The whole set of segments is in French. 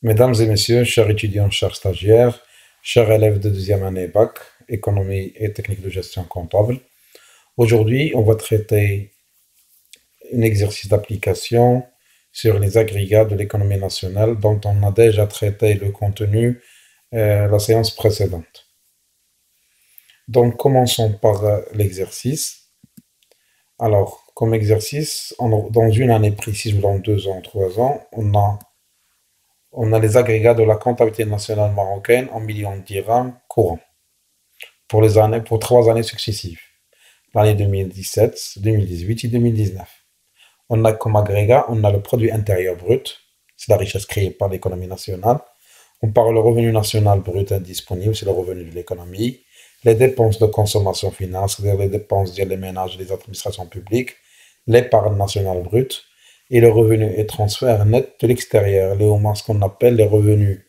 Mesdames et messieurs, chers étudiants, chers stagiaires, chers élèves de deuxième année bac, économie et technique de gestion comptable, aujourd'hui, on va traiter un exercice d'application sur les agrégats de l'économie nationale dont on a déjà traité le contenu la séance précédente. Donc, commençons par l'exercice. Alors, comme exercice, dans une année précise ou dans 2 ans, 3 ans, on a les agrégats de la comptabilité nationale marocaine en millions de dirhams courants pour 3 années successives, l'année 2017, 2018 et 2019. On a comme agrégat, on a le produit intérieur brut, c'est la richesse créée par l'économie nationale. On parle le revenu national brut indisponible, c'est le revenu de l'économie. Les dépenses de consommation finale, c'est-à-dire les dépenses des ménages et des administrations publiques. L'épargne nationale brute et le revenu et transfert net de l'extérieur, ce qu'on appelle les revenus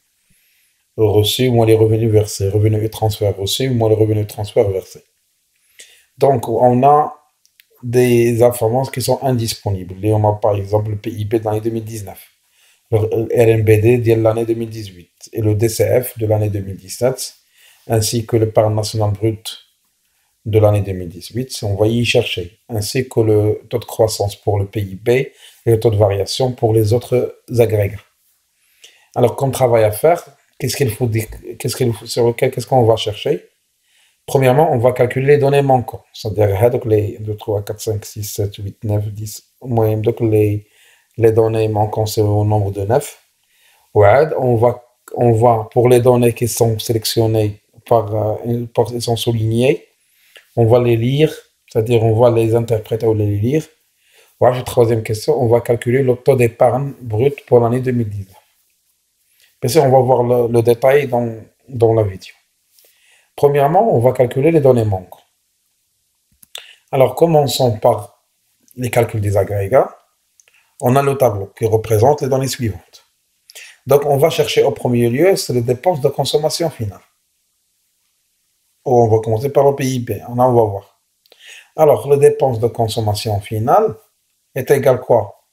reçus moins les revenus versés, revenus et transferts reçus moins les revenus et transferts versés. Donc, on a des informations qui sont indisponibles. Et on a par exemple le PIB de l'année 2019, le RNBD de l'année 2018 et le DCF de l'année 2017, ainsi que l'épargne nationale brute de l'année 2018, on va y chercher, ainsi que le taux de croissance pour le PIB et le taux de variation pour les autres agrégats. Alors, comme travail à faire, qu'est-ce qu'on va chercher? Premièrement, on va calculer les données manquantes, c'est-à-dire les 2, 3, 4, 5, 6, 7, 8, 9, 10, donc les données manquantes, c'est au nombre de 9. Ouais, on va, pour les données qui sont sélectionnées elles sont soulignées, on va les lire, c'est-à-dire on va les interpréter ou les lire. Voilà, troisième question, on va calculer le taux d'épargne brut pour l'année 2019. Bien sûr, on va voir le détail dans la vidéo. Premièrement, on va calculer les données manquantes. Alors, commençons par les calculs des agrégats. On a le tableau qui représente les données suivantes. Donc, on va chercher au premier lieu, c'est les dépenses de consommation finale. On va commencer par le PIB, on va voir. Alors, les dépenses de consommation finale est égal quoi?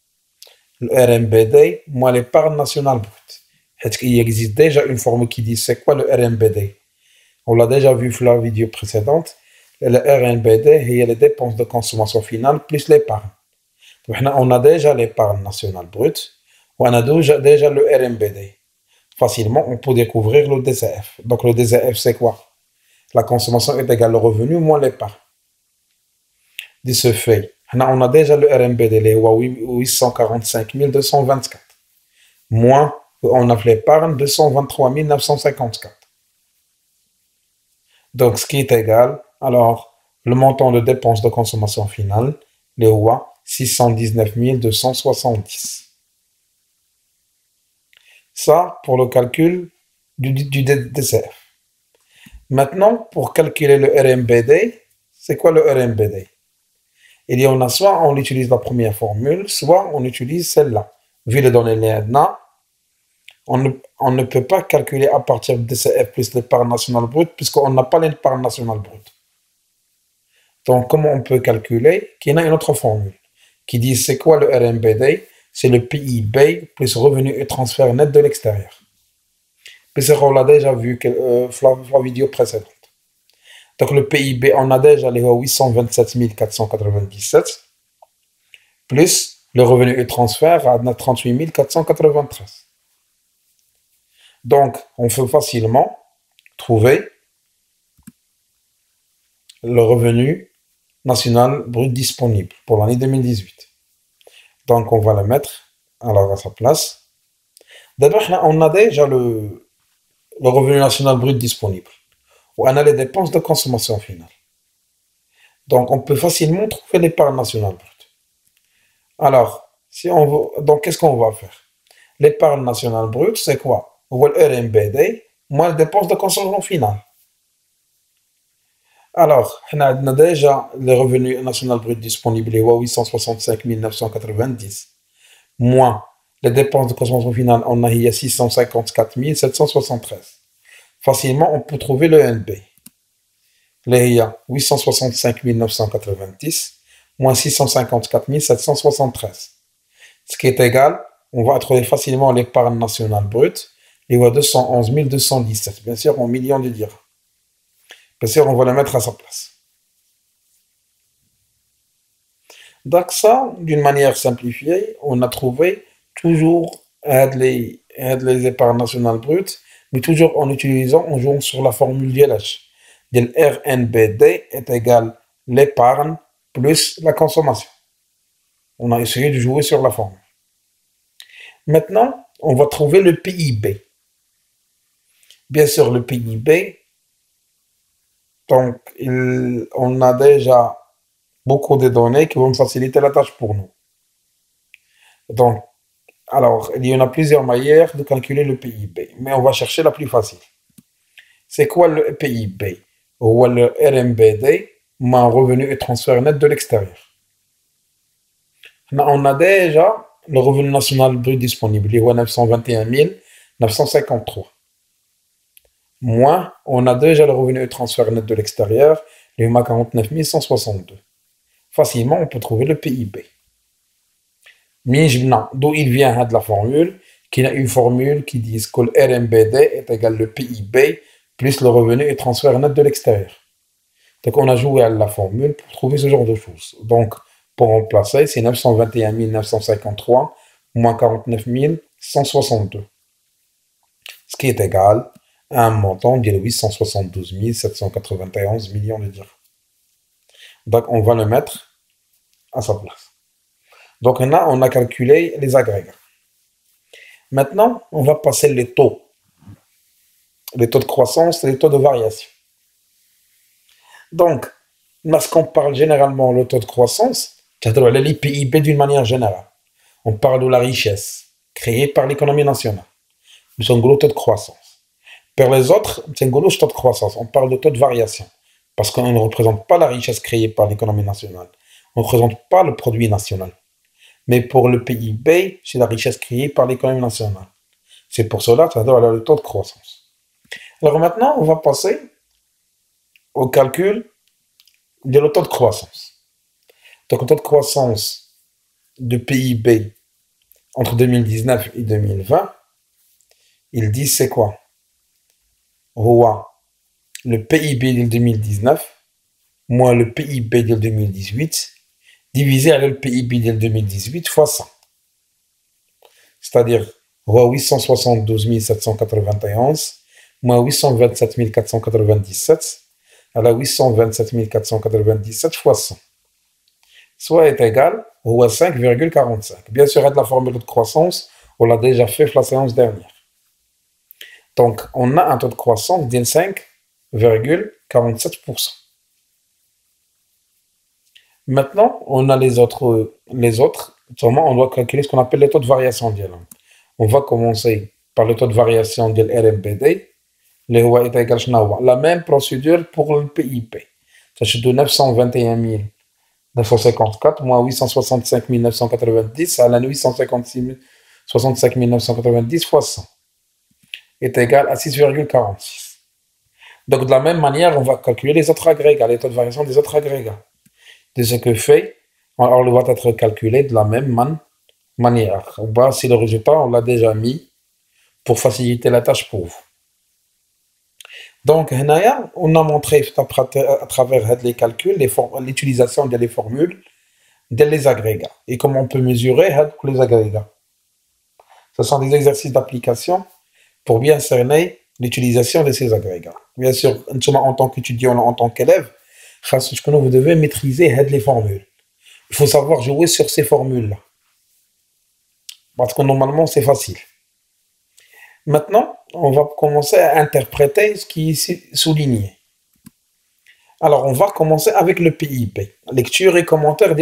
Le RMBD moins l'épargne nationale brute. Est-ce qu'il existe déjà une formule qui dit c'est quoi le RMBD? On l'a déjà vu dans la vidéo précédente. Le RNBD, il y a les dépenses de consommation finale plus l'épargne. On a déjà l'épargne nationale brute, on a déjà le RNBD. Facilement, on peut découvrir le DCF. Donc le DCF, c'est quoi? La consommation est égale au revenu moins l'épargne. De ce fait, on a déjà le RNBD, les 845 224. Moins, on a l'épargne 223 954. Donc, ce qui est égal, alors, le montant de dépenses de consommation finale, les OA, 619 270. Ça, pour le calcul du DCF. Maintenant, pour calculer le RMBD, c'est quoi le RMBD? Il y en a soit on utilise la première formule, soit on utilise celle-là. Vu les données là, on ne peut pas calculer à partir de DCF plus l'épargne nationale brute, puisqu'on n'a pas l'épargne nationale brute. Donc, comment on peut calculer? Il y a une autre formule qui dit c'est quoi le RMBD? C'est le PIB plus revenu et transfert net de l'extérieur. Puis on l'a déjà vu dans la vidéo précédente. Donc, le PIB, on a déjà les 827 497 plus le revenu et transfert à 38 493. Donc, on peut facilement trouver le revenu national brut disponible pour l'année 2018. Donc, on va le mettre alors à sa place. D'abord, on a déjà le revenu national brut disponible. Ou on a les dépenses de consommation finale. Donc, on peut facilement trouver l'épargne nationale brute. Alors, donc, qu'est-ce qu'on va faire? L'épargne nationale brute, c'est quoi? On voit le RMBD moins les dépenses de consommation finale. Alors, on a déjà le revenu national brut disponible, 865 990, moins les dépenses de consommation finale, on a 654 773. Facilement, on peut trouver le NB. Il y a 865 990, moins 654 773. Ce qui est égal on va trouver facilement l'épargne nationale brute, il y a 211 217, bien sûr en millions de dirhams. Bien sûr, on va le mettre à sa place. Donc ça, d'une manière simplifiée, on a trouvé toujours les épargnes nationales brutes, mais toujours en jouant sur la formule d'ILH. Le RNBD est égal l'épargne plus la consommation. On a essayé de jouer sur la formule. Maintenant, on va trouver le PIB. Bien sûr, le PIB, donc on a déjà beaucoup de données qui vont me faciliter la tâche pour nous. Donc, alors, il y en a plusieurs manières de calculer le PIB, mais on va chercher la plus facile. C'est quoi le PIB? Ou le RMBD, mon revenu et transfert net de l'extérieur. On a déjà le revenu national brut disponible, il est 921 953. Moins, on a déjà le revenu et transfert net de l'extérieur, il est 49 162. Facilement, on peut trouver le PIB. D'où il vient de la formule, qu'il y a une formule qui dit que le RMBD est égal le PIB plus le revenu et transfert net de l'extérieur. Donc on a joué à la formule pour trouver ce genre de choses. Donc pour remplacer, c'est 921 953 moins 49 162. Ce qui est égal à un montant de 872 791 millions de dirhams. Donc on va le mettre à sa place. Donc là, on a calculé les agrégats. Maintenant, on va passer les taux. Les taux de croissance et les taux de variation. Donc, lorsqu'on parle généralement le taux de croissance, c'est-à-dire le PIB d'une manière générale, on parle de la richesse créée par l'économie nationale. C'est un gros taux de croissance. Pour les autres, c'est un gros taux de croissance. On parle de taux de variation. Parce qu'on ne représente pas la richesse créée par l'économie nationale. On ne représente pas le produit national. Mais pour le PIB, c'est la richesse créée par l'économie nationale. C'est pour cela que ça doit avoir le taux de croissance. Alors maintenant, on va passer au calcul de le taux de croissance. Donc le taux de croissance de PIB entre 2019 et 2020, il dit c'est quoi? Le PIB de 2019 moins le PIB de 2018 divisé par le PIB de 2018 fois 100. C'est-à-dire 872 791 moins 827 497 à la 827 497 fois 100. Soit est égal à 5,45. Bien sûr, de la formule de croissance, on l'a déjà fait la séance dernière. Donc, on a un taux de croissance de 5,47%. Maintenant, on a les autres. Seulement, on doit calculer ce qu'on appelle les taux de variation d'IL. On va commencer par le taux de variation de l'RMBD. La même procédure pour le PIB. C'est de 921 954 moins 865 990 à la 865 990 fois 100 est égal à 6,46. Donc, de la même manière, on va calculer les autres agrégats, les taux de variation des autres agrégats. De ce que fait, on va être calculé de la même manière. Si le résultat, on l'a déjà mis pour faciliter la tâche pour vous. Donc, on a montré à travers les calculs l'utilisation des formules des agrégats et comment on peut mesurer les agrégats. Ce sont des exercices d'application pour bien cerner l'utilisation de ces agrégats. Bien sûr, en tant qu'étudiant, en tant qu'élève, vous devez maîtriser les formules. Il faut savoir jouer sur ces formules-là. Parce que normalement, c'est facile. Maintenant, on va commencer à interpréter ce qui est souligné. Alors, on va commencer avec le PIB. Lecture et commentaires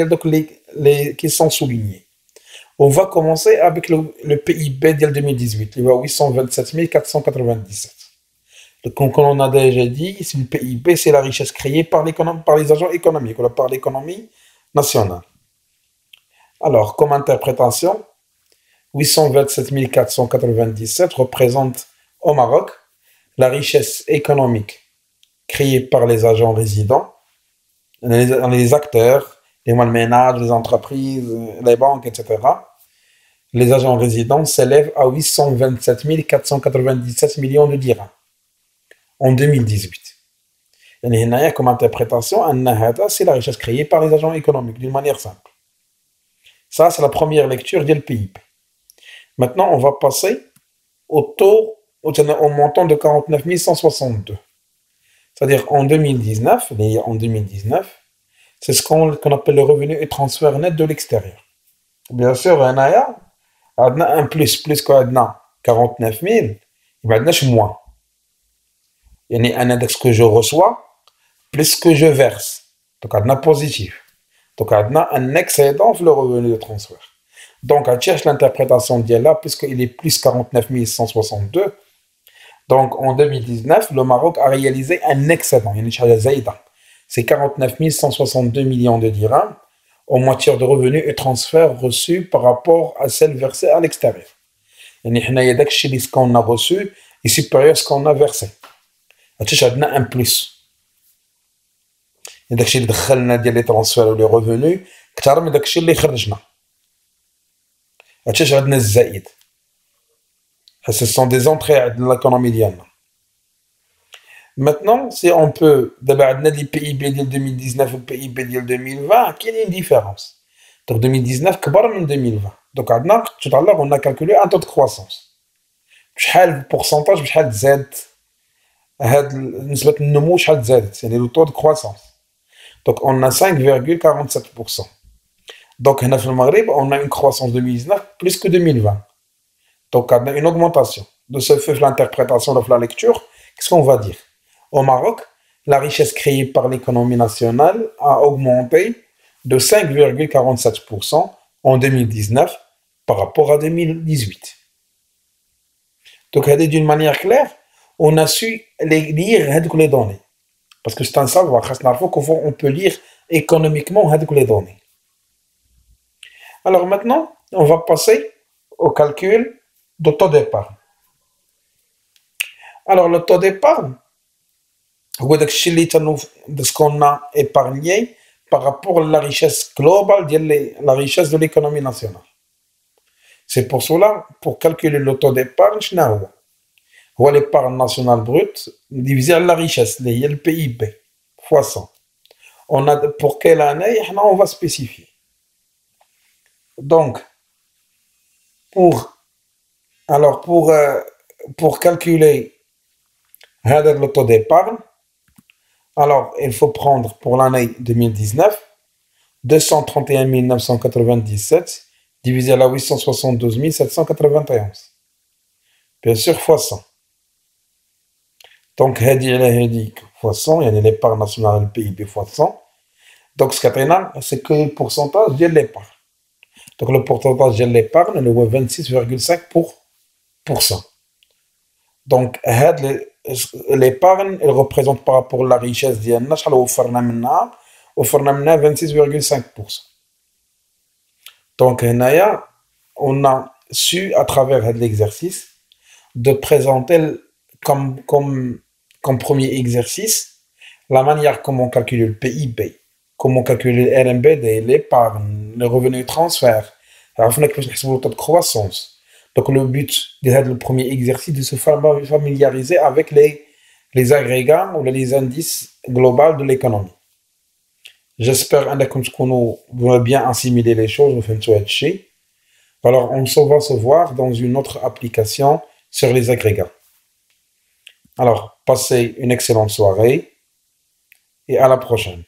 qui sont soulignés. On va commencer avec le PIB dès 2018. Il y a 827 497. Comme on a déjà dit, le PIB, c'est la richesse créée par les agents économiques, ou par l'économie nationale. Alors, comme interprétation, 827 497 représente au Maroc la richesse économique créée par les agents résidents, les acteurs, les ménages, les entreprises, les banques, etc., Les agents résidents s'élèvent à 827 497 millions de dirhams en 2018. يعني هنايا comme interprétation, c'est la richesse créée par les agents économiques, d'une manière simple. Ça, c'est la première lecture du PIB. Maintenant, on va passer au taux, au montant de 49 162. C'est-à-dire en 2019, c'est ce qu'on appelle le revenu et transfert net de l'extérieur. Bien sûr, on a un plus qu'on a 49 000, il va être moins. Il y a un index que je reçois, plus que je verse. Donc, on a positif. Donc, on a un excédent sur le revenu de transfert. Donc, on cherche l'interprétation d'IA là, puisqu'il est plus 49 162. Donc, en 2019, le Maroc a réalisé un excédent. C'est 49 162 millions de dirhams en matière de revenus et transferts reçus par rapport à celles versées à l'extérieur. Ce qu'on a reçu est supérieur à ce qu'on a versé. On a un plus. داكشي اللي دخلنا ديال لي ترونسفير ولي ريفوني كثر من داكشي اللي خرجنا. هادشي عندنا الزائد. Ce sont des entrées de l'économie ديالنا. Maintenant, si on peut, d'abord, on a les PIB de 2019 et le PIB de 2020, qu'il y a une différence. Donc 2019, plus grand que 2020. Donc tout à l'heure, on a calculé un taux de croissance. Le pourcentage, c'est le taux de croissance. Donc on a 5,47%. Donc en Maghreb, on a une croissance de 2019 plus que 2020. Donc on a une augmentation. De ce fait, l'interprétation de la lecture, qu'est-ce qu'on va dire? Au Maroc, la richesse créée par l'économie nationale a augmenté de 5,47% en 2019 par rapport à 2018. Donc d'une manière claire, on a su lire les données. Parce que c'est un savoir, on peut lire économiquement les données. Alors maintenant, on va passer au calcul du taux d'épargne. Alors le taux d'épargne, c'est ce qu'on a épargné par rapport à la richesse globale, la richesse de l'économie nationale. C'est pour cela, pour calculer le taux d'épargne, c'est l'épargne nationale brute divisé par la richesse, le PIB, fois 100. Pour quelle année, on va spécifier. Donc, pour calculer le taux d'épargne, alors il faut prendre pour l'année 2019 231 997 divisé par 872 791. Bien sûr, fois 100. Donc, fois 100, il y a l'épargne nationale, le PIB fois 100. Donc, ce qu'on a, c'est que le pourcentage de l'épargne. Donc, le pourcentage de l'épargne, est 26,5%. Donc, l'épargne, elle représente par rapport à la richesse d'Yanna, on a 26,5%. Donc, on a su, à travers l'exercice, de présenter comme premier exercice la manière comment calculer le PIB, comment calculer le RMBD, l'épargne, le revenu transfert, le taux de croissance. Donc le but de premier exercice de se familiariser avec les agrégats ou les indices globaux de l'économie. J'espère que vous avez bien assimilé les choses, vous faites ça. Alors on va se voir dans une autre application sur les agrégats. Alors, passez une excellente soirée et à la prochaine.